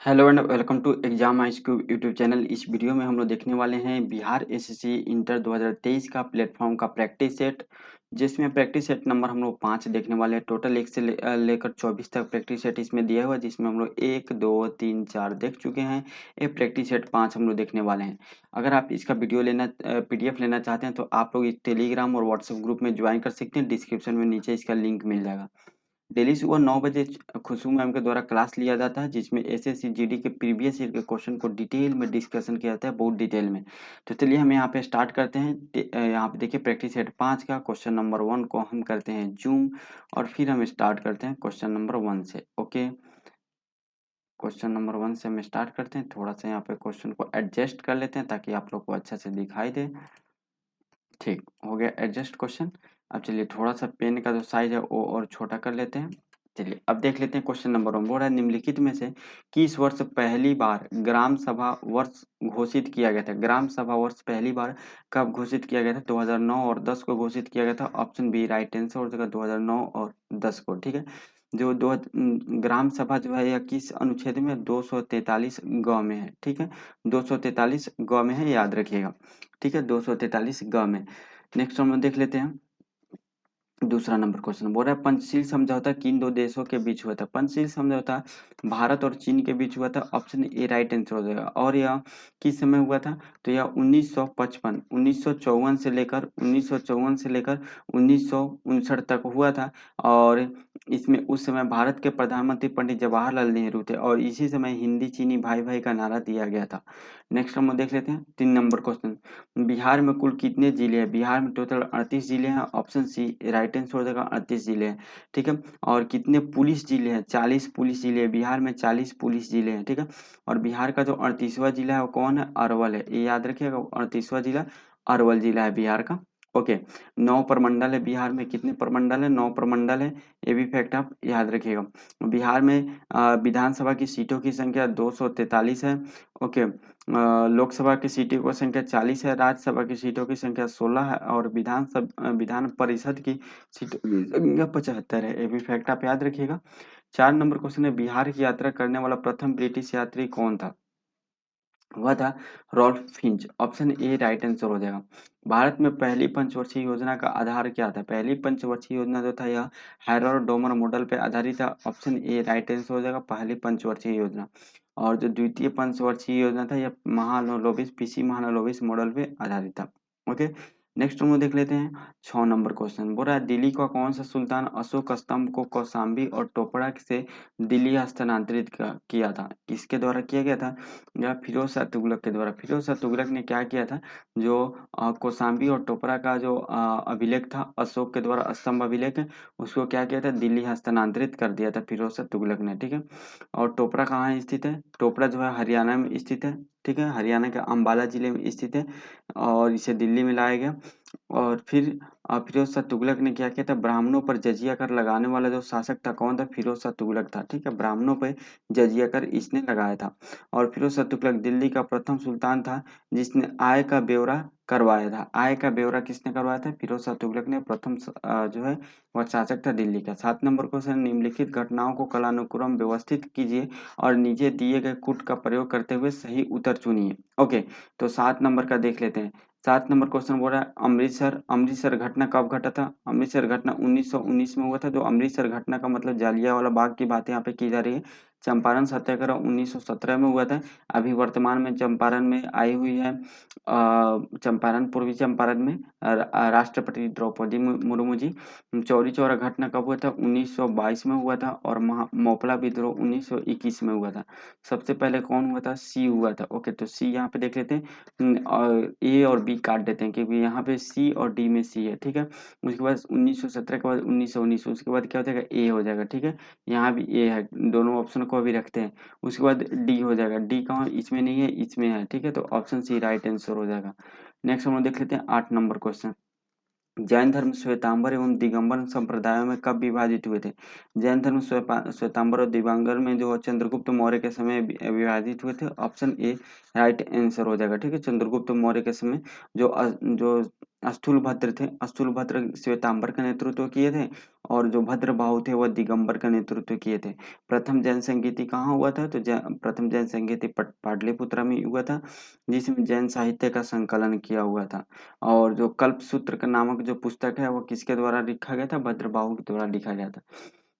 Hello and welcome to exam IQ YouTube channel. इस video में हम लोग देखने वाले हैं बिहार एसएससी इंटर 2023 का प्लेटफॉर्म का प्रैक्टिस सेट, जिसमें प्रैक्टिस सेट नंबर हम लोग 5 देखने वाले हैं। टोटल 1 से लेकर 24 तक प्रैक्टिस सेट इसमें दिया हुआ है, जिसमें हम लोग 1 2 3 4 देख चुके हैं। ये प्रैक्टिस सेट 5 हम लोग देखने वाले हैं। अगर आप इसका वीडियो लेना PDF लेना चाहते हैं तो आप लोग इस टेलीग्राम और व्हाट्सएप ग्रुप में ज्वाइन कर सकते हैं। डिस्क्रिप्शन में नीचे इसका लिंक मिल जाएगा। डेली सुबह 9 बजे खुशबू मैम के द्वारा क्लास लिया जाता है, जिसमें एसएससी जीडी के प्रीवियस ईयर के क्वेश्चन को डिटेल में डिस्कशन किया जाता है, बहुत डिटेल में। तो चलिए हम यहाँ पे स्टार्ट करते हैं। यहाँ पे देखिए प्रैक्टिस सेट 5 का क्वेश्चन नंबर 1 को हम करते हैं जूम, और फिर हम स्टार्ट करते हैं क्वेश्चन नंबर 1 से। ओके, क्वेश्चन नंबर 1 से हम स्टार्ट करते हैं। थोड़ा सा यहाँ पे क्वेश्चन को एडजस्ट कर लेते हैं ताकि आप लोग को अच्छा से दिखाई दे। ठीक हो गया एडजस्ट क्वेश्चन। अब चलिए थोड़ा सा पेन का जो साइज है वो और छोटा कर लेते हैं। चलिए अब देख लेते हैं क्वेश्चन नंबर 1। बोल रहा है निम्नलिखित में से किस वर्ष पहली बार ग्राम सभा वर्ष घोषित किया गया था। ग्राम सभा वर्ष पहली बार कब घोषित किया गया था? 2009 और 10 को घोषित किया गया था। ऑप्शन बी राइट आंसर हो जाएगा, 2009 और 10 को। ठीक है, जो ग्राम सभा जो है यह किस अनुच्छेद में 243 ग में है। ठीक है, 243 ग में है, याद रखिएगा। ठीक है, 243 ग में। नेक्स्ट हम लोग देख लेते हैं दूसरा नंबर क्वेश्चन। बोल रहा है पंचशील समझौता किन दो देशों के बीच हुआ था। पंचशील समझौता भारत और चीन के बीच हुआ था। ऑप्शन ए राइट आंसर हो जाएगा। और यह किस समय हुआ था? तो यह 1955 1954 से लेकर 1959 तक हुआ था। और इसमें उस समय भारत के प्रधानमंत्री पंडित जवाहरलाल नेहरू थे, और इसी समय हिंदी चीनी भाई भाई का नारा दिया गया था। नेक्स्ट हम लोग देख लेते हैं 3 नंबर क्वेश्चन। बिहार में कुल कितने जिले हैं? बिहार में टोटल 38 जिले हैं। ऑप्शन सी राइट आंसर हो जाएगा, 38 जिले हैं। ठीक है, और कितने पुलिस जिले हैं? 40 पुलिस जिले हैं। बिहार में 40 पुलिस जिले हैं। ठीक है, और बिहार का जो 38वां जिला है वो कौन है? अरवल है। ये याद रखिएगा, 38वां जिला अरवल जिला है बिहार का। ओके, 9 प्रमंडल है बिहार में। कितने प्रमंडल है? 9 प्रमंडल है। ये भी फैक्ट आप याद रखिएगा। बिहार में विधानसभा की सीटों की संख्या 243 है। ओके, लोकसभा की सीटों की संख्या 40 है। राज्यसभा की सीटों की संख्या 16 है, और विधान परिषद की सीटों की संख्या 75 है। ये भी फैक्ट आप याद रखिएगा। 4 नंबर क्वेश्चन है, बिहार की यात्रा करने वाला प्रथम ब्रिटिश यात्री कौन था? वह था Ralph Finch. Option A right answer हो जाएगा। भारत में पहली पंचवर्षीय योजना का आधार क्या था? पहली पंचवर्षीय योजना जो था यह हैरोल्ड डोमर मॉडल पे आधारित था। ऑप्शन ए राइट आंसर हो जाएगा, पहली पंचवर्षीय योजना। और जो द्वितीय पंचवर्षीय योजना था यह महालनोबिस पीसी महालनोबिस मॉडल पे आधारित था। ओके, नेक्स्ट हम लोग देख लेते हैं 6 नंबर क्वेश्चन। बोल रहा है दिल्ली का कौन सा सुल्तान अशोक स्तंभ को कौशाम्बी और टोपरा से दिल्ली हस्तांतरित किया था? किसके द्वारा किया गया था? या फिरोज शाह तुगलक के द्वारा। फिरोज शाह तुगलक ने क्या किया था? जो कौशाम्बी और टोपरा का जो अभिलेख था अशोक के द्वारा, स्तंभ अभिलेख है, उसको क्या किया था? दिल्ली हस्तांतरित कर दिया था फिरोज शाह तुगलक ने। ठीक है, और टोपरा कहाँ स्थित है? टोपरा जो है हरियाणा में स्थित है। ठीक है, हरियाणा के अंबाला जिले में स्थित है, और इसे दिल्ली में लाया गया। और फिर फिरोज शाह तुगलक ने क्या किया था? ब्राह्मणों पर जजिया कर लगाने वाला जो शासक था कौन था? फिरोज शाह तुगलक था। ठीक है, ब्राह्मणों पर जजिया कर इसने लगाया था। और फिरोज शाह तुगलक दिल्ली का प्रथम सुल्तान था जिसने आय का ब्यौरा करवाया था। आय का ब्यौरा किसने करवाया था? फिरोज शाह तुगलक ने प्रथम जो है वह शासक था दिल्ली का। 7 नंबर क्वेश्चन, निम्नलिखित घटनाओं को कालानुक्रम व्यवस्थित कीजिए और नीचे दिए गए कूट का प्रयोग करते हुए सही उत्तर चुनिए। ओके, तो 7 नंबर का देख लेते हैं। 7 नंबर क्वेश्चन बोल रहा है अमृतसर। अमृतसर घटना कब घटा था? अमृतसर घटना 1919 में हुआ था। जो अमृतसर घटना का मतलब जालियांवाला बाग की बात यहाँ पे की जा रही है। चंपारण सत्याग्रह 1917 में हुआ था। अभी वर्तमान में चंपारण में आई हुई है। चंपारण, पूर्वी चंपारण में राष्ट्रपति द्रौपदी मुर्मू जी। चौरी चौरा घटना कब हुआ था? 1922 में हुआ था। और मोपला विद्रोह 1921 में हुआ था। सबसे पहले कौन हुआ था? सी हुआ था। ओके, तो सी यहाँ पे देख लेते हैं। और ए और बी काट देते हैं क्योंकि यहाँ पे सी और डी में सी है। ठीक है, उसके बाद 1917 के बाद 1919, उसके बाद क्या हो जाएगा? ए हो जाएगा। ठीक है, यहाँ भी ए है, दोनों ऑप्शन को अभी रखते हैं। उसके बाद डी हो जाएगा। डी कहाँ? इसमें नहीं है, इसमें है। ठीक है, तो ऑप्शन सी राइट आंसर हो जाएगा। नेक्स्ट हम लोग देख लेते हैं 8 नंबर क्वेश्चन। जैन धर्म श्वेतांबर एवं दिगंबर संप्रदायों में कब विभाजित हुए थे? जैन धर्म श्वेतांबर और दिगंबर में जो चंद्रगुप्त मौर्य के समय विभाजित हुए थे। ऑप्शन ए राइट आंसर हो जाएगा। ठीक है, चंद्रगुप्त मौर्य के समय जो स्थूलभद्र थे, स्थूलभद्र श्वेतांबर का नेतृत्व किए थे, और जो भद्रबाहु थे वह दिगंबर का नेतृत्व किए थे। प्रथम जैन संगीति कहाँ हुआ था? तो प्रथम जैन संगीति पाटलिपुत्र में हुआ था, जिसमें जैन साहित्य का संकलन किया हुआ था। और जो कल्पसूत्र का नामक जो पुस्तक है वो किसके द्वारा लिखा गया था? भद्रबाहु के द्वारा लिखा गया था।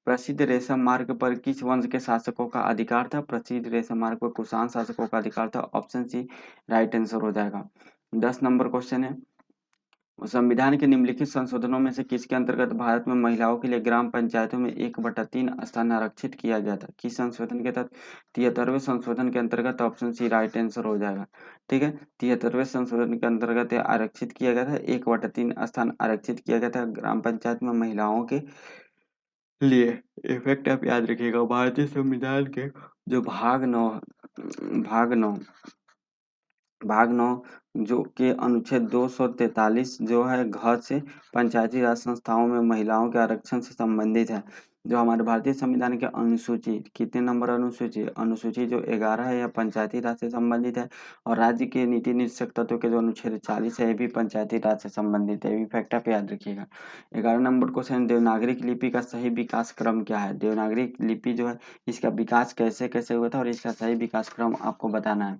प्रसिद्ध रेशम मार्ग पर किस वंश के शासकों का अधिकार था? प्रसिद्ध रेशम मार्ग पर कुषाण शासकों का अधिकार था। ऑप्शन सी राइट आंसर हो जाएगा। 10 नंबर क्वेश्चन है, संविधान के निम्नलिखित संशोधनों में से किसके अंतर्गत भारत में महिलाओं के लिए ग्राम पंचायतों में 1/3 स्थान आरक्षित किया गया था? किस संशोधन के तहत? 73वें संशोधन के अंतर्गत। ऑप्शन सी राइट आंसर हो जाएगा। ठीक है, 73वें संशोधन के अंतर्गत यह आरक्षित किया गया था, 1/3 स्थान आरक्षित किया गया था ग्राम पंचायत में महिलाओं के लिए। इफेक्ट आप याद रखिएगा, भारतीय संविधान के जो भाग 9 भाग 9 जो के अनुच्छेद 243 जो है घ से पंचायती राज संस्थाओं में महिलाओं के आरक्षण से संबंधित है। जो हमारे भारतीय संविधान के अनुसूची, कितने नंबर अनुसूची? अनुसूची जो 11 है, यह पंचायती राज से संबंधित है। और राज्य के नीति निश्चय तत्व के जो अनुच्छेद 40 है, ये भी पंचायती राज से संबंधित है। ये भी फैक्ट आप याद रखिएगा। 11 नंबर क्वेश्चन, देवनागरी लिपि का सही विकास क्रम क्या है? देवनागरी लिपि जो है, इसका विकास कैसे कैसे हुआ था और इसका सही विकास क्रम आपको बताना है।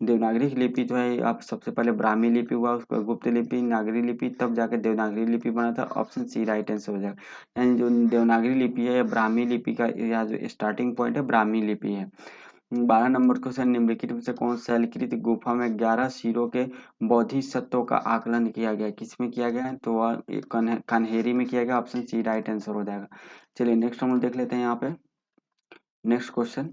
देवनागरी लिपि जो है, आप सबसे पहले ब्राह्मी लिपि हुआ, उसके बाद गुप्त लिपि, नागरी लिपि, तब जाके देवनागरी लिपि बना था। ऑप्शन सी राइट आंसर हो जाएगा। यानी जो देवनागरी लिपि है, ब्राह्मी लिपि का यह जो स्टार्टिंग पॉइंट है ब्राह्मी लिपि है। 12 नंबर क्वेश्चन, निम्नलिखित में से कौन शैलकृत गुफा में 11 शिरों के बोधिसत्वों का आकलन किया गया? किसमें किया गया है? तो वह कन्हेरी में किया गया। ऑप्शन सी राइट आंसर हो जाएगा। चलिए नेक्स्ट हम लोग देख लेते हैं यहाँ पे। नेक्स्ट क्वेश्चन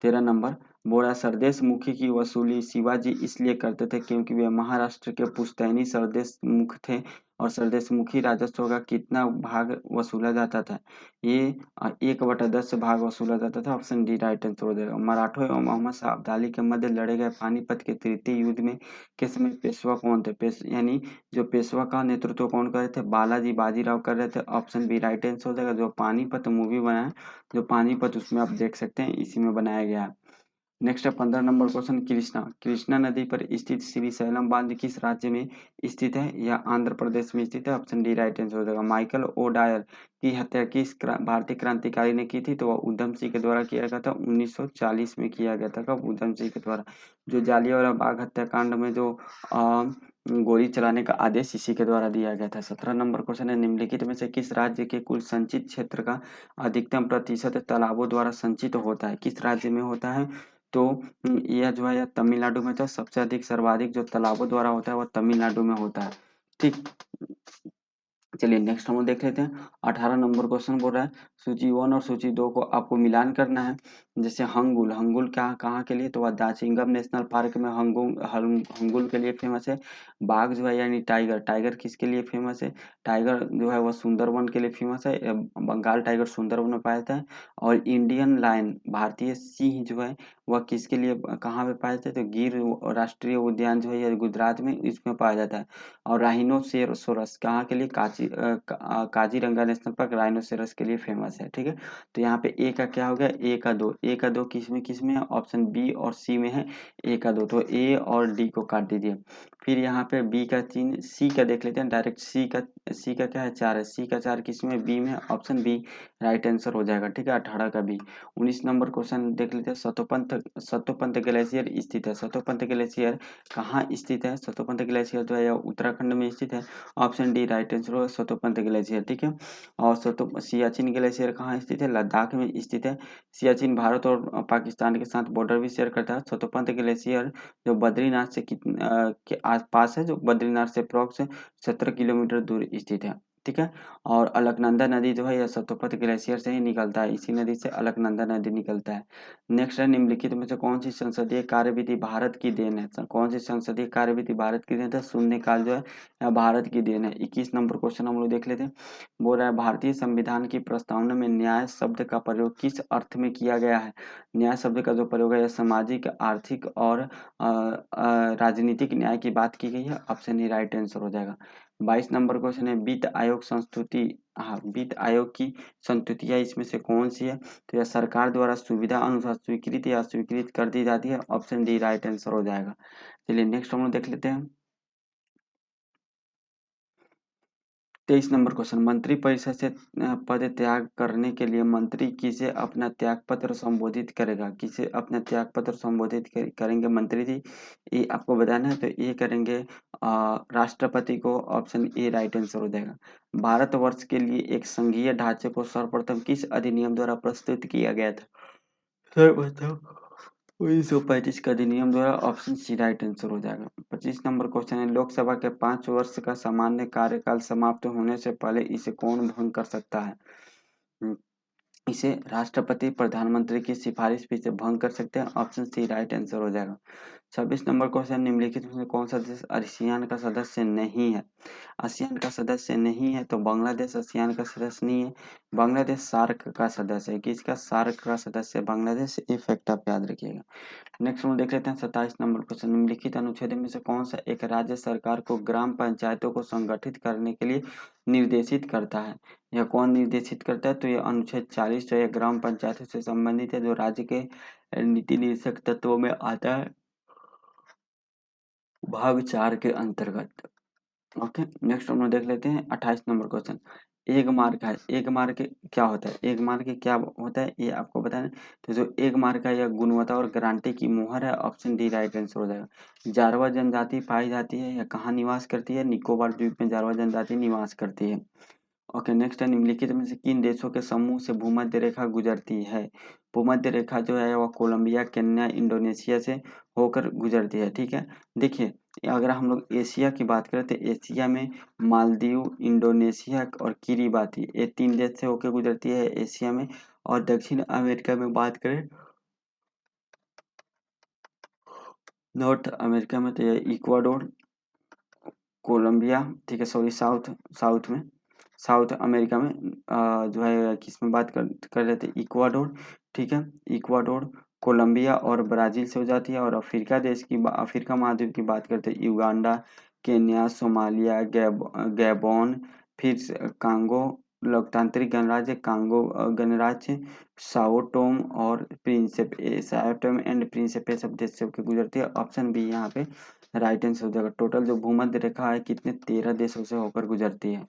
13 नंबर, बोरा सरदेश मुखी की वसूली शिवाजी इसलिए करते थे क्योंकि वे महाराष्ट्र के पुश्तैनी सरदेश मुख थे, और सरदेश मुखी राजस्व का कितना भाग वसूला जाता था? ये 1/10 भाग वसूला जाता था। ऑप्शन डी राइट आंसर हो जाएगा। मराठों एवं मोहम्मद शाह अब्दाली के मध्य लड़े गए पानीपत के तृतीय युद्ध में के समय पेशवा कौन थे? यानी जो पेशवा का नेतृत्व कौन कर रहे थे? बालाजी बाजीराव कर रहे थे। ऑप्शन बी राइट आंसर हो जाएगा। जो पानीपत मूवी बना है, जो पानीपत, उसमें आप देख सकते हैं, इसी में बनाया गया है। नेक्स्ट है 15 नंबर क्वेश्चन, कृष्णा कृष्णा नदी पर स्थित श्रीशैलम बांध किस राज्य में स्थित है? या आंध्र प्रदेश में स्थित है। ऑप्शन डी राइट आंसर हो जाएगा। माइकल ओ डायर की हत्या किस भारतीय क्रांतिकारी ने की थी? तो वह उधम सिंह के द्वारा किया गया था। 1940 में किया गया था। कब? उधम सिंह के द्वारा। जो जालियांवाला बाग हत्याकांड में जो गोली चलाने का आदेश इसी के द्वारा दिया गया था। 17 नंबर क्वेश्चन है, निम्नलिखित में से किस राज्य के कुल संचित क्षेत्र का अधिकतम प्रतिशत तालाबों द्वारा संचित होता है? किस राज्य में होता है? तो यह जो है तमिलनाडु में था। सबसे अधिक सर्वाधिक जो तालाबों द्वारा होता है वह तमिलनाडु में होता है। ठीक, चलिए नेक्स्ट हम लोग देख लेते हैं। 18 नंबर क्वेश्चन बोल रहा है, सूची 1 और सूची 2 को आपको मिलान करना है। जैसे हंगुल, हंगुल क्या कहाँ के लिए? तो वह दाचिंगम नेशनल पार्क में हंगुल के लिए फेमस है। बाघ जो है यानी टाइगर, टाइगर किसके लिए फेमस है? टाइगर जो है वह सुंदरवन के लिए फेमस है। बंगाल टाइगर सुंदरवन में पाया जाता है। और इंडियन लायन, भारतीय सिंह जो है वह किसके लिए कहाँ पे पाया जाता है? तो गिर राष्ट्रीय उद्यान जो है यह गुजरात में, इसमें पाया जाता है। और राइनोसेरोसोरस कहाँ के लिए? काजीरंगा नेशनल पार्क राइनोसेरस के लिए फेमस है। ठीक है, तो यहाँ पे ए का क्या हो गया? ए का दो किस में है? ऑप्शन बी और सी में है। ए का दो, तो ए और डी को काट दीजिए। फिर यहाँ पे बी का 3, सी का देख लेते हैं डायरेक्ट। सी का क्या है? 4 है। सी का 4 किस में? बी में। ऑप्शन बी राइट आंसर हो जाएगा। ठीक है, 18 का बी। 19 नंबर क्वेश्चन देख लेते हैं, सतोपंथ ग्लेशियर स्थित है। सतोपंथ ग्लेशियर कहाँ स्थित है? सतोपंथ ग्लेशियर जो है उत्तराखंड में स्थित है। ऑप्शन डी राइट आंसर होगा, सतोपंथ ग्लेशियर। ठीक है, और सियाचिन ग्लेशियर कहाँ स्थित है? लद्दाख में स्थित है। सियाचिन भारत और पाकिस्तान के साथ बॉर्डर भी शेयर करता है। सतोपंथ ग्लेशियर जो बद्रीनाथ से के आसपास है, जो बद्रीनाथ से अप्रॉक्स 17 किलोमीटर दूर स्थित है। ठीक है, और अलकनंदा नदी जो है यह सतोपंथ ग्लेशियर से ही निकलता है। इसी नदी से अलकनंदा नदी निकलता है। नेक्स्ट है, निम्नलिखित में से कौन सी संसदीय कार्यविधि भारत की देन है? कौन सी संसदीय कार्यविधि भारत की देन है? शून्यकाल जो है भारत की देन है। 21 नंबर क्वेश्चन हम लोग देख लेते हैं। बोल रहा है, भारतीय संविधान की प्रस्तावना में न्याय शब्द का प्रयोग किस अर्थ में किया गया है? न्याय शब्द का जो प्रयोग है यह सामाजिक, आर्थिक और राजनीतिक न्याय की बात की गई है। ऑप्शन ए राइट आंसर हो जाएगा। 22 नंबर क्वेश्चन है, वित्त आयोग संस्तुति, हाँ, वित्त आयोग की संस्तुतियां इसमें से कौन सी है? तो यह सरकार द्वारा सुविधा अनुसार स्वीकृत या अस्वीकृत कर दी जाती है। ऑप्शन डी राइट आंसर हो जाएगा। चलिए नेक्स्ट हम लोग देख लेते हैं। 23 नंबर क्वेश्चन, मंत्री परिषद से पद त्याग करने के लिए मंत्री किसे अपना त्याग पत्र संबोधित करेगा? किसे अपना त्याग पत्र संबोधित करेंगे मंत्री जी? ये आपको बताना है, तो ये करेंगे राष्ट्रपति को। ऑप्शन ए राइट आंसर हो जाएगा। भारतवर्ष के लिए एक संघीय ढांचे को सर्वप्रथम किस अधिनियम द्वारा प्रस्तुत किया गया था? सर्वप्रथम 1935 का अधिनियम द्वारा। ऑप्शन सी राइट आंसर हो जाएगा। 25 नंबर क्वेश्चन है, लोकसभा के 5 वर्ष का सामान्य कार्यकाल समाप्त होने से पहले इसे कौन भंग कर सकता है? इसे राष्ट्रपति प्रधानमंत्री की सिफारिश पे इसे भंग कर सकते हैं। ऑप्शन सी राइट आंसर हो जाएगा। 26 नंबर क्वेश्चन, निम्नलिखित में से कौन सा देश आसियान का सदस्य नहीं है? आसियान का सदस्य नहीं है तो बांग्लादेश आसियान का सदस्य नहीं है। बांग्लादेश सार्क का सदस्य है। किसका? सार्क का सदस्य बांग्लादेश। ये फैक्ट आप याद रखिएगा। नेक्स्ट हम देख लेते हैं 27 नंबर क्वेश्चन, निम्नलिखित अनुच्छेद में से कौन सा एक राज्य सरकार को ग्राम पंचायतों को संगठित करने के लिए निर्देशित करता है? यह कौन निर्देशित करता है? तो यह अनुच्छेद 40 जो है ग्राम पंचायतों से संबंधित है, जो राज्य के नीति निर्देशक तत्वों में आता है, भाग 4 के अंतर्गत। ओके, नेक्स्ट हम लोग देख लेते हैं 28 नंबर क्वेश्चन, एक मार्क है। एक मार्क क्या होता है? एक मार्क क्या होता है ये आपको बताना। तो जो एक मार्क है यह गुणवत्ता और गारंटी की मुहर है। ऑप्शन डी राइट आंसर हो जाएगा। जारवा जनजाति पाई जाती है या कहाँ निवास करती है? निकोबार द्वीप में जारवा जनजाति निवास करती है। ओके, नेक्स्ट है, निम्नलिखित में से किन देशों के समूह से भूमध्य रेखा गुजरती है? भूमध्य रेखा जो है वह कोलंबिया, केन्या, इंडोनेशिया से होकर गुजरती है। ठीक है, देखिए अगर हम लोग एशिया की बात करें तो एशिया में मालदीव, इंडोनेशिया और किरिबाती, ये 3 देश से होकर गुजरती है एशिया में। और दक्षिण अमेरिका में बात करें, नॉर्थ अमेरिका में तो ये इक्वाडोर, कोलंबिया, ठीक है, सॉरी साउथ साउथ में, साउथ अमेरिका में जो है किस में बात कर रहे थे? इक्वाडोर। ठीक है, इक्वाडोर, कोलंबिया और ब्राजील से हो जाती है। और अफ्रीका देश की अफ्रीका महाद्वीप की बात करते हैं, युगांडा, केन्या, सोमालिया, गैबोन, फिर कांगो लोकतांत्रिक गणराज्य, कांगो गणराज्य, साओ टोम और Principe, Sao Tome and Principe, ये सब देश से होकर गुजरती है। ऑप्शन बी यहाँ पे राइट आंसर हो जाएगा। टोटल जो भूमध्य रेखा है कितने 13 देशों से होकर गुजरती है।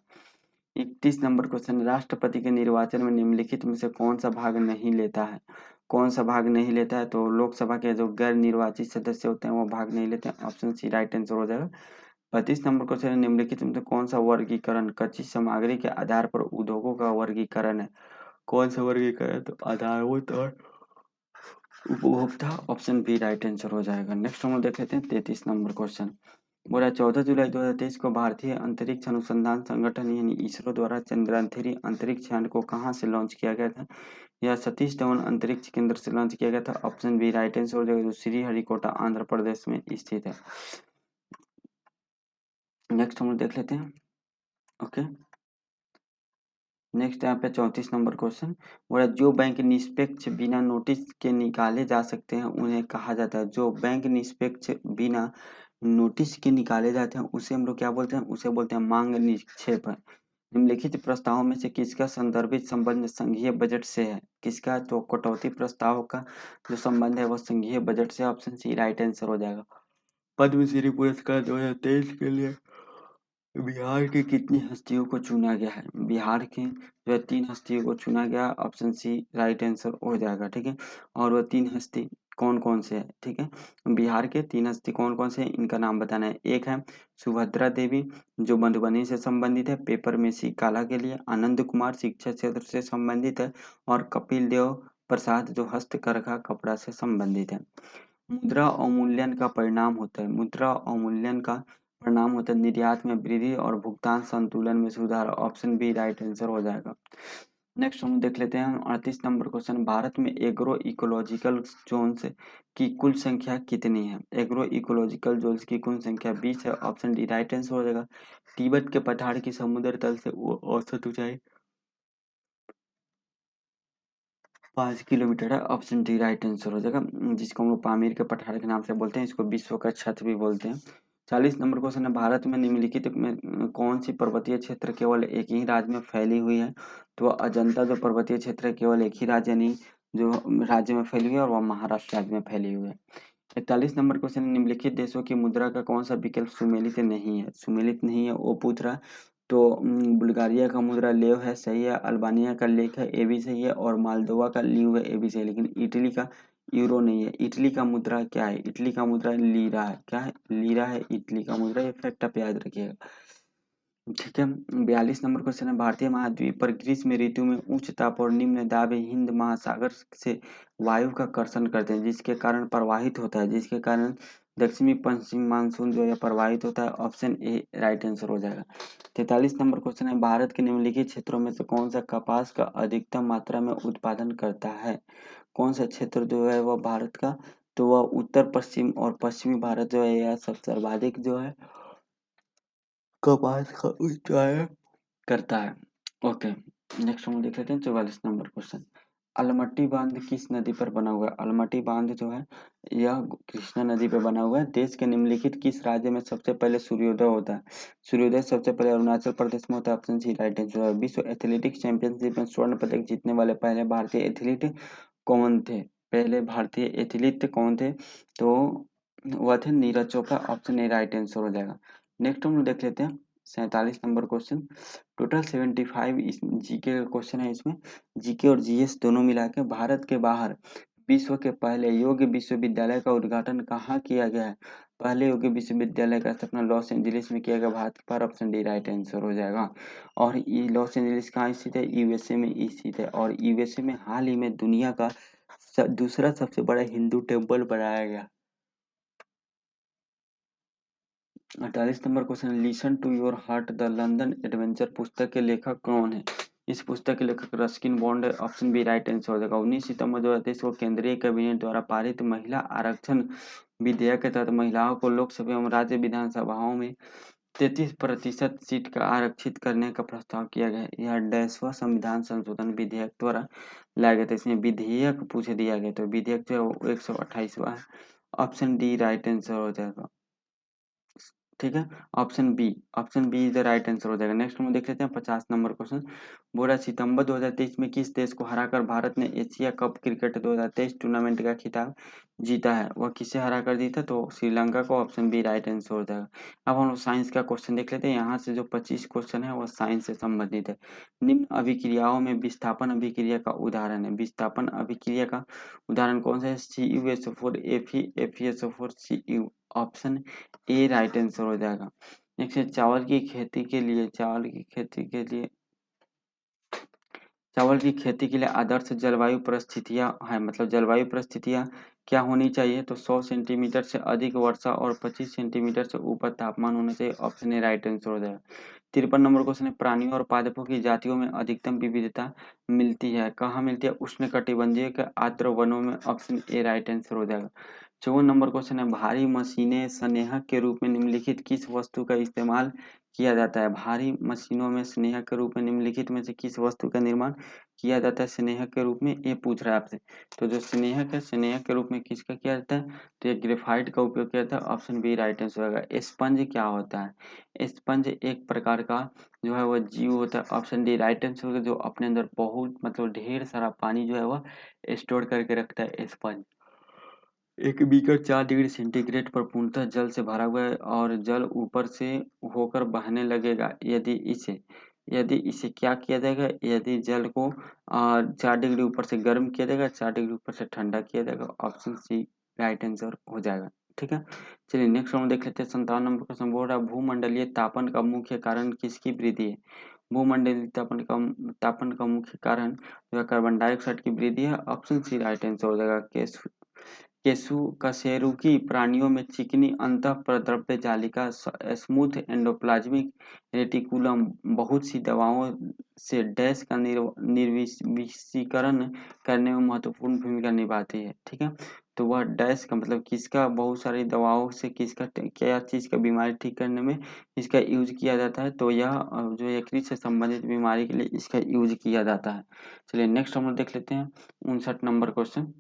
31 नंबर क्वेश्चन, राष्ट्रपति के निर्वाचन में निम्नलिखित में से कौन सा भाग नहीं लेता है? कौन सा भाग नहीं लेता है? तो लोकसभा के जो गैर निर्वाचित सदस्य होते हैं वो भाग नहीं लेते हैं। ऑप्शन सी राइट आंसर हो जाएगा। 32 नंबर क्वेश्चन, निम्नलिखित में से कौन सा वर्गीकरण कच्ची सामग्री के आधार पर उद्योगों का वर्गीकरण है? कौन सा वर्गीकरण? तो आधारभूत और उपभोक्ता। ऑप्शन बी राइट आंसर हो जाएगा। नेक्स्ट हम लोग देख लेते हैं 33 नंबर क्वेश्चन, बोला 14 जुलाई 2023 को भारतीय अंतरिक्ष अनुसंधान संगठन यानी इसरो द्वारा चंद्रयान 3 अंतरिक्ष यान को कहाँ से लॉन्च किया गया था? यह सतीश धवन अंतरिक्ष केंद्र से लॉन्च किया गया था। ऑप्शन बी राइट आंसर हो जाएगा, जो श्रीहरिकोटा आंध्र प्रदेश में स्थित है। नेक्स्ट हम लोग देख लेते हैं। ओके, नेक्स्ट यहाँ पे 34 नंबर क्वेश्चन, बोला जो बैंक निष्पक्ष बिना नोटिस के निकाले जा सकते हैं उन्हें कहा जाता है? जो बैंक निष्पक्ष बिना नोटिस के निकाले जाते हैं उसे हम लोग क्या बोलते हैं? उसे बोलते हैं मांग निक्षेप। निम्नलिखित प्रस्तावों में से किसका संदर्भित संबंध संघीय बजट से है? किसका? तो कटौती प्रस्ताव का जो संबंध है वह संघीय बजट से। ऑप्शन सी राइट आंसर हो जाएगा। पद्मश्री पुरस्कार 2023 के लिए बिहार की कितनी हस्तियों को चुना गया है? बिहार की जो है 3 हस्तियों को चुना गया। ऑप्शन सी राइट आंसर हो जाएगा। ठीक है, और वो 3 हस्ती कौन कौन से है? ठीक है, बिहार के 3 हस्ती कौन कौन से हैं इनका नाम बताना है। एक है सुभद्रा देवी जो मधुबनी से संबंधित है पेपर में सी काला के लिए, आनंद कुमार शिक्षा क्षेत्र से संबंधित है, और कपिल देव प्रसाद जो हस्तकरघा कपड़ा से संबंधित है। मुद्रा अवमूल्यन का परिणाम होता है, मुद्रा अवमूल्यन का परिणाम होता है निर्यात में वृद्धि और भुगतान संतुलन में सुधार। ऑप्शन बी राइट आंसर हो जाएगा। नेक्स्ट हम देख लेते हैं 38 नंबर क्वेश्चन, भारत में एग्रो इकोलॉजिकल जोन्स की कुल संख्या कितनी है? एग्रो इकोलॉजिकल जोन्स की कुल संख्या 20 है। ऑप्शन डी राइट आंसर हो जाएगा। तिब्बत के पठार की समुद्र तल से औसत ऊंचाई 5 किलोमीटर है। ऑप्शन डी राइट आंसर हो जाएगा, जिसको हम लोग पामीर के पठार के नाम से बोलते हैं, इसको विश्व का छत भी बोलते हैं। 40 नंबर क्वेश्चन है, भारत में निम्नलिखित में कौन सी पर्वतीय क्षेत्र केवल एक ही राज्य में फैली हुई है? तो अजंता जो पर्वतीय क्षेत्र है केवल एक ही राज्य नहीं जो राज्य में फैली हुई है और वह महाराष्ट्र राज्य में फैली हुई है। 41 नंबर क्वेश्चन, निम्नलिखित देशों की मुद्रा का कौन सा विकल्प सुमेलित नहीं है? सुमेलित नहीं है वो पूछ रहा है। तो बुल्गारिया का मुद्रा लेव है, सही है। अल्बानिया का लेक है, ये भी सही है। और मालदोवा का लीव है, ये भी सही है। लेकिन इटली का यूरो नहीं है। इटली का मुद्रा क्या है? इटली का मुद्रा लीरा है। क्या है? लीरा है इटली का मुद्रा। ये फैक्ट आप याद रखिएगा। ठीक है। 42 नंबर क्वेश्चन है, भारतीय महाद्वीप पर ग्रीष्म ऋतु में उच्च ताप और निम्न दाब हिंद महासागर से वायु का कर्षण करते हैं, जिसके कारण प्रवाहित होता है, जिसके कारण दक्षिणी पश्चिम मानसून जो है प्रवाहित होता है। ऑप्शन ए राइट आंसर हो जाएगा। 43 नंबर क्वेश्चन है, भारत के निम्नलिखित क्षेत्रों में से कौन सा कपास का अधिकतम मात्रा में उत्पादन करता है? कौन सा क्षेत्र जो है वह भारत का, तो वह उत्तर पश्चिम और पश्चिमी भारत जो है यह सब सर्वाधिक जो है कपास का उत्पादन करता है। ओके, नेक्स्ट हम देख लेते हैं 44 नंबर क्वेश्चन। अलमट्टी बांध किस नदी पर बना हुआ है? अलमट्टी बांध जो है यह कृष्णा नदी पर बना हुआ है। देश के निम्नलिखित किस राज्य में सबसे पहले सूर्योदय होता है? सूर्योदय सबसे पहले अरुणाचल प्रदेश में होता है। ऑप्शन सी राइट आंसर है। विश्व एथलेटिक्स चैंपियनशिप में स्वर्ण पदक जीतने वाले पहले भारतीय एथलीट कौन थे? पहले भारतीय एथलीट कौन थे? तो वह थे Neeraj Chopra. Option A right answer हो जाएगा। नेक्स्ट हम लोग देख लेते हैं 47 नंबर क्वेश्चन। टोटल 75 इस जीके का क्वेश्चन है। इसमें जीके और जीएस दोनों मिला के भारत के बाहर विश्व के पहले योग्य विश्वविद्यालय का उद्घाटन कहाँ किया गया है? पहले योग्य विश्वविद्यालय का स्थापना लॉस एंजलिस में किया गया, भारत पर। ऑप्शन डी राइट आंसर हो जाएगा। और ये लॉस एंजलिस कहाँ स्थित है? यूएसए में स्थित है। और यूएसए में हाल ही में दुनिया का दूसरा सबसे बड़ा हिंदू टेम्पल बनाया गया। 48 number question, listen to your heart the London adventure पुस्तक के लेखक कौन है? इस पुस्तक के लेखक रस्किन बॉन्ड है। ऑप्शन बी राइट आंसर हो जाएगा। 19 सितंबर 2023 को केंद्रीय कैबिनेट द्वारा पारित महिला आरक्षण विधेयक के तहत महिलाओं को लोकसभा एवं राज्य विधानसभाओं में 33% सीट का आरक्षित करने का प्रस्ताव किया गया है। यह 10वां संविधान संशोधन विधेयक द्वारा लाया गया था। इसमें विधेयक पूछ दिया गया, तो विधेयक जो है वो 128वां है। ऑप्शन डी राइट आंसर हो जाएगा। ठीक है, option B is the right answer हो जाएगा। नेक्स्ट हम देख लेते हैं 50 नंबर क्वेश्चन। बोला सितंबर 2023 में किस देश को हराकर भारत ने एशिया कप क्रिकेट 2023 टूर्नामेंट का खिताब जीता है? वह किसे हरा कर जीता? तो श्रीलंका को। ऑप्शन बी राइट आंसर हो जाएगा। अब हम साइंस का क्वेश्चन देख लेते हैं। यहाँ से जो 25 क्वेश्चन है वह साइंस से संबंधित है। निम्न अभिक्रियाओं में विस्थापन अभिक्रिया का उदाहरण है। विस्थापन अभिक्रिया का उदाहरण कौन सा है? CuSO4 FeSO4 Cu। Option A right answer हो जाएगा। नेक्स्ट है चावल की खेती के लिए आदर्श जलवायु परिस्थितियां है, मतलब जलवायु परिस्थितियां क्या होनी चाहिए? तो 100 सेंटीमीटर से अधिक वर्षा और 25 सेंटीमीटर से ऊपर तापमान होना चाहिए। ऑप्शन ए राइट आंसर हो जाएगा। 53 नंबर क्वेश्चन है, प्राणियों और पादपों की जातियों में अधिकतम विविधता मिलती है, कहाँ मिलती है? उष्णकटिबंधीय के आर्द्र वनों में। ऑप्शन ए राइट आंसर हो जाएगा। 54 नंबर क्वेश्चन है, भारी मशीनें स्नेहक के रूप में निम्नलिखित किस वस्तु का इस्तेमाल किया जाता है? भारी मशीनों में स्नेहक के रूप में निम्नलिखित में से किस वस्तु का निर्माण किया जाता है स्नेहक के रूप में? ये पूछ रहा है आपसे। तो जो स्नेहक है, स्नेहक के रूप में किसका किया जाता है? तो ये ग्रेफाइट का उपयोग किया जाता है। ऑप्शन बी राइट आंसर होगा। स्पंज क्या होता है? स्पंज एक प्रकार का जो है वह जीव होता है। ऑप्शन डी राइट आंसर होगा, जो अपने अंदर बहुत मतलब ढेर सारा पानी जो है वह स्टोर करके रखता है स्पंज। एक बीकर 4 डिग्री सेंटीग्रेड पर पूर्णतः जल से भरा हुआ है और जल ऊपर से होकर बहने लगेगा। यदि इसे क्या किया जाएगा? यदि जल को 4 डिग्री ऊपर से गर्म किया जाएगा, 4 डिग्री ऊपर से ठंडा किया जाएगा। ऑप्शन सी राइट आंसर हो जाएगा। ठीक है, चलिए नेक्स्ट हम देख लेते हैं। 57 नंबर क्वेश्चन बोल रहा है, भूमंडलीय तापन का मुख्य कारण किसकी वृद्धि है? भूमंडलीय तापन का मुख्य कारण जो है कार्बन डाइऑक्साइड की वृद्धि है। ऑप्शन सी राइट आंसर हो जाएगा। कशेरुकी प्राणियों में चिकनी अंतःप्रद्रव्य जालिका स्मूथ एंडोप्लाज्मिक रेटिकुलम बहुत सी दवाओं से डैश का निर्विषीकरण करने में महत्वपूर्ण भूमिका निभाती है। ठीक है, तो वह डैश का मतलब किसका, बहुत सारी दवाओं से किसका, क्या चीज का बीमारी ठीक करने में इसका यूज किया जाता है? तो यह जो यकृत से संबंधित बीमारी के लिए इसका यूज किया जाता है। चलिए नेक्स्ट हम लोग देख लेते हैं 59 नंबर क्वेश्चन।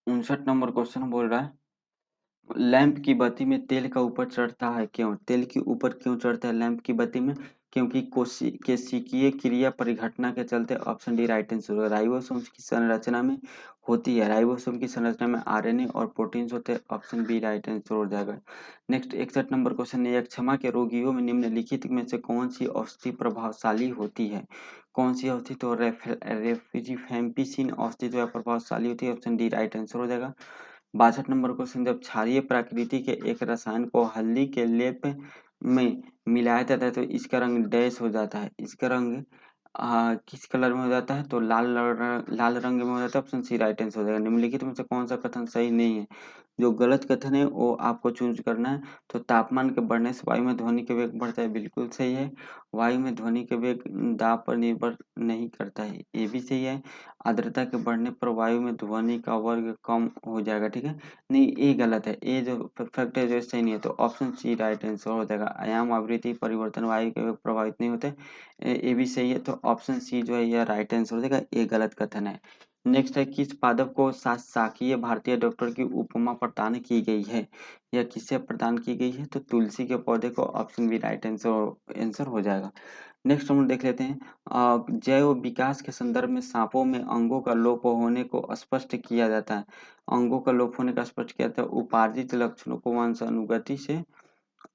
59 नंबर क्वेश्चन बोल रहा है, लैंप की बत्ती में तेल का ऊपर चढ़ता है क्यों? तेल के ऊपर क्यों चढ़ता है लैंप की बत्ती में? क्योंकि कोशिकीय क्रिया परिघटना के चलते। ऑप्शन डी राइट आंसर होगा। राइबोसोम की संरचना में होती है, राइबोसोम की संरचना में आरएनए और प्रोटीन्स होते हैं। ऑप्शन बी राइट आंसर हो जाएगा। नेक्स्ट 61 नंबर क्वेश्चन है, यक्षमा के रोगियों में निम्नलिखित में से कौन सी औषधि प्रभावशाली होती है? कौन सी औषधि? तो रेफ्रिजिफेम्पिसिन औषधि जो है प्रभावशाली होती है। ऑप्शन डी राइट आंसर हो जाएगा। 62 नंबर क्वेश्चन, जब क्षारीय प्रकृति के एक रसायन को हल्दी के लेप में मिलाया जाता है तो इसका रंग डैश हो जाता है। इसका रंग किस कलर में हो जाता है? तो लाल रंग में हो जाता है। ऑप्शन सी राइट आंसर हो जाएगा। निम्नलिखित में से कौन सा कथन सही नहीं है? जो गलत कथन है वो आपको चूज करना है। तो तापमान के बढ़ने से वायु में ध्वनि का वेग बढ़ता है, बिल्कुल सही है। वायु में ध्वनि के वेग दाब पर निर्भर नहीं करता है, ये भी सही है। आर्द्रता के बढ़ने पर वायु में ध्वनि का वर्ग कम हो जाएगा, ठीक है। नहीं, ये गलत है, ये जो फैक्ट है जो सही नहीं है। तो ऑप्शन सी राइट आंसर हो जाएगा। आयाम आवृत्ति परिवर्तन वायु के वेग प्रभावित नहीं होते, ये भी सही है। तो ऑप्शन सी जो है यह राइट आंसर हो जाएगा, ये गलत कथन है। नेक्स्ट है, किस पादप को शासकीय भारतीय डॉक्टर की उपमा प्रदान की गई है? यह किससे प्रदान की गई है? तो तुलसी के पौधे को। ऑप्शन बी राइट आंसर हो जाएगा। नेक्स्ट हम देख लेते हैं, जैव विकास के संदर्भ में सांपों में अंगों का लोप होने को स्पष्ट किया जाता है। अंगों का लोप होने का स्पष्ट किया जाता है उपार्जित लक्षणों को वंशानुगति से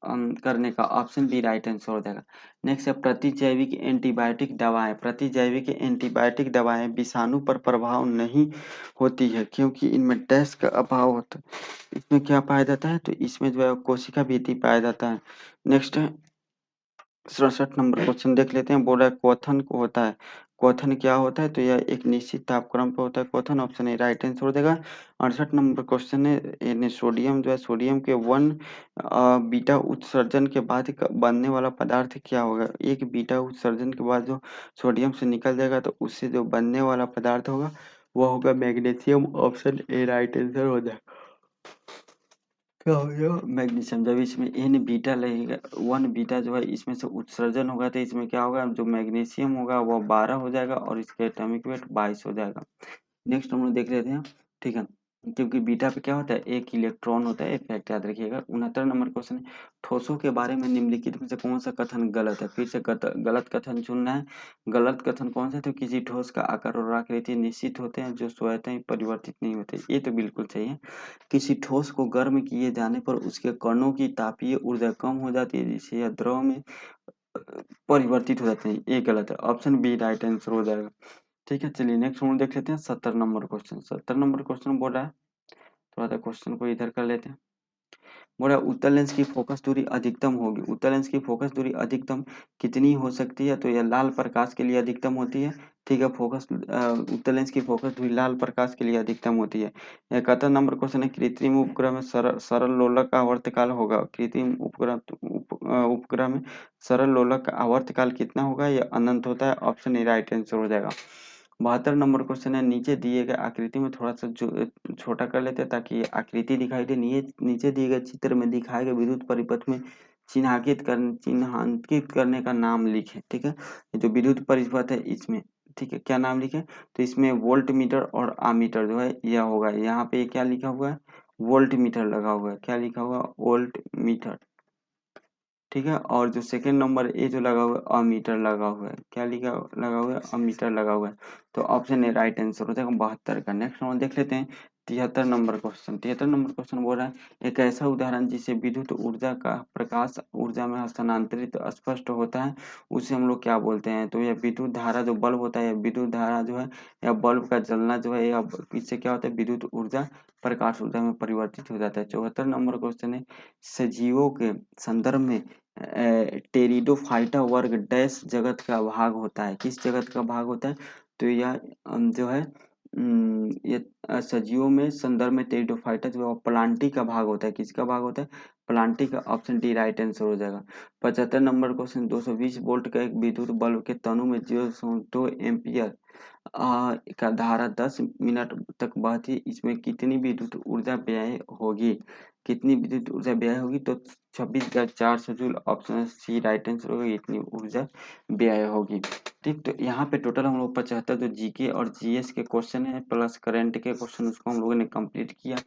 करने का। ऑप्शन बी राइट आंसर हो जाएगा। नेक्स्ट है, प्रतिजैविक एंटीबायोटिक दवाएं। प्रतिजैविक एंटीबायोटिक दवाएं विषाणु पर प्रभाव नहीं होती है क्योंकि इनमें डैश का अभाव होता है। इसमें क्या पाया जाता है? तो इसमें जो है कोशिका भीति पाया जाता है। नेक्स्ट है 67 नंबर क्वेश्चन देख लेते हैं। बोला क्वेथन को होता है, क्वेथन क्या होता है? तो यह एक निश्चित तापक्रम पे होता है क्वेथन। ऑप्शन ए राइट आंसर हो जाएगा। 68 नंबर क्वेश्चन है, यानी सोडियम जो है, सोडियम के वन बीटा उत्सर्जन के बाद बनने वाला पदार्थ क्या होगा? एक बीटा उत्सर्जन के बाद जो सोडियम से निकल जाएगा तो उससे जो बनने वाला पदार्थ होगा वह होगा magnesium. Option A right answer हो जाएगा। क्या हो गया? मैग्नीशियम। जब इसमें एन बीटा लगेगा, वन बीटा जो है इसमें से उत्सर्जन होगा तो इसमें क्या होगा? जो मैग्नीशियम होगा वो 12 हो जाएगा और इसका एटॉमिक वेट 22 हो जाएगा। नेक्स्ट हम लोग देख लेते हैं, ठीक है। क्योंकि बीटा पे क्या होता है? एक इलेक्ट्रॉन होता है, फैक्ट याद रखिएगा। 69 नंबर क्वेश्चन है, ठोसों के बारे में निम्नलिखित में से कौन सा कथन गलत है? फिर से गलत कथन चुनना है। गलत कथन कौन सा? तो किसी ठोस का आकार और आकृति निश्चित होते हैं जो स्वतः परिवर्तित नहीं होते, ये तो बिल्कुल सही है। किसी ठोस को गर्म किए जाने पर उसके कणों की तापीय ऊर्जा कम हो जाती है जिससे यह द्रव में परिवर्तित हो जाते हैं, ये गलत है। ऑप्शन बी राइट आंसर हो जाएगा। ठीक है, चलिए नेक्स्ट हम देख लेते हैं 70 नंबर क्वेश्चन। 70 नंबर क्वेश्चन बोल रहा है, थोड़ा सा क्वेश्चन को इधर कर लेते हैं। बोला उत्तल लेंस की फोकस दूरी अधिकतम होगी। उत्तल लेंस की फोकस दूरी अधिकतम कितनी हो सकती है? तो यह लाल प्रकाश के लिए अधिकतम होती है, ठीक है। उत्तल लेंस की फोकस दूरी लाल प्रकाश के लिए अधिकतम होती है। 71 नंबर क्वेश्चन है, कृत्रिम उपग्रह में सरल लोलक का आवर्तकाल होगा। कृत्रिम उपग्रह में सरल लोलक का आवर्तकाल कितना होगा? यह अनंत होता है। ऑप्शन ए राइट आंसर हो जाएगा। 72 नंबर क्वेश्चन है, नीचे दिए गए आकृति में थोड़ा सा छोटा कर लेते हैं ताकि आकृति दिखाई दे। नीचे दिए गए चित्र में दिखाए गए विद्युत परिपथ में चिन्हांकित करने का नाम लिखें, ठीक है। ये जो विद्युत परिपथ है इसमें, ठीक है, क्या नाम लिखें? तो इसमें वोल्ट मीटर और आमीटर जो है यह होगा। यहाँ पे क्या लिखा हुआ है? वोल्ट मीटर लगा हुआ है। क्या लिखा हुआ? वोल्ट मीटर, ठीक है। और जो सेकंड नंबर ए जो लगा हुआ है अमीटर लगा हुआ है। क्या लगा हुआ है? अमीटर लगा हुआ है। तो ऑप्शन ए राइट आंसर हो जाएगा 72 का। नेक्स्ट हम देख लेते हैं 73 नंबर क्वेश्चन। 73 नंबर क्वेश्चन बोल रहा है, एक ऐसा उदाहरण जिसे विद्युत ऊर्जा का प्रकाश ऊर्जा में हस्तांतरित स्पष्ट होता है उसे हम लोग क्या बोलते हैं? तो यह विद्युत धारा जो बल्ब होता है, विद्युत धारा जो है या बल्ब का जलना जो है, यह इससे क्या होता है? विद्युत ऊर्जा प्रकाश ऊर्जा में परिवर्तित हो जाता है। 74 नंबर क्वेश्चन है, सजीवों के संदर्भ में टेरिडोफाइटा वर्ग डैश जगत का भाग होता है। किस जगत का भाग होता है? तो यह जो है ये सजीवों में संदर्भ में टेरिडोफाइटा जो है प्लांटी का भाग होता है। किसका भाग होता है? प्लांटी का। ऑप्शन डी राइट आंसर हो जाएगा। 75 नंबर क्वेश्चन, 220 वोल्ट का एक विद्युत बल्ब के तनु में 0.2 एम्पियर का धारा 10 मिनट तक बहती है, इसमें कितनी विद्युत ऊर्जा व्यय होगी? कितनी विद्युत ऊर्जा व्यय होगी? तो 26,400 joule. Option C right answer होगा, इतनी ऊर्जा व्यय होगी। ठीक, तो यहाँ पे टोटल हम लोग 75 जो जीके और जीएस के क्वेश्चन है प्लस करंट के क्वेश्चन उसको हम लोगों ने कंप्लीट किया।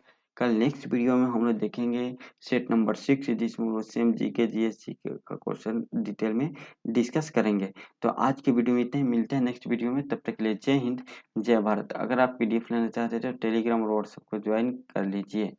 कल नेक्स्ट वीडियो में हम लोग देखेंगे सेट नंबर 6, जिसमें वो सेम जीके जीएस का क्वेश्चन डिटेल में डिस्कस करेंगे। तो आज की वीडियो में इतना ही, मिलते हैं नेक्स्ट वीडियो में, तब तक के लिए जय हिंद, जय भारत। अगर आप पीडीएफ लेना चाहते हैं तो टेलीग्राम और व्हाट्सएप को ज्वाइन कर लीजिए।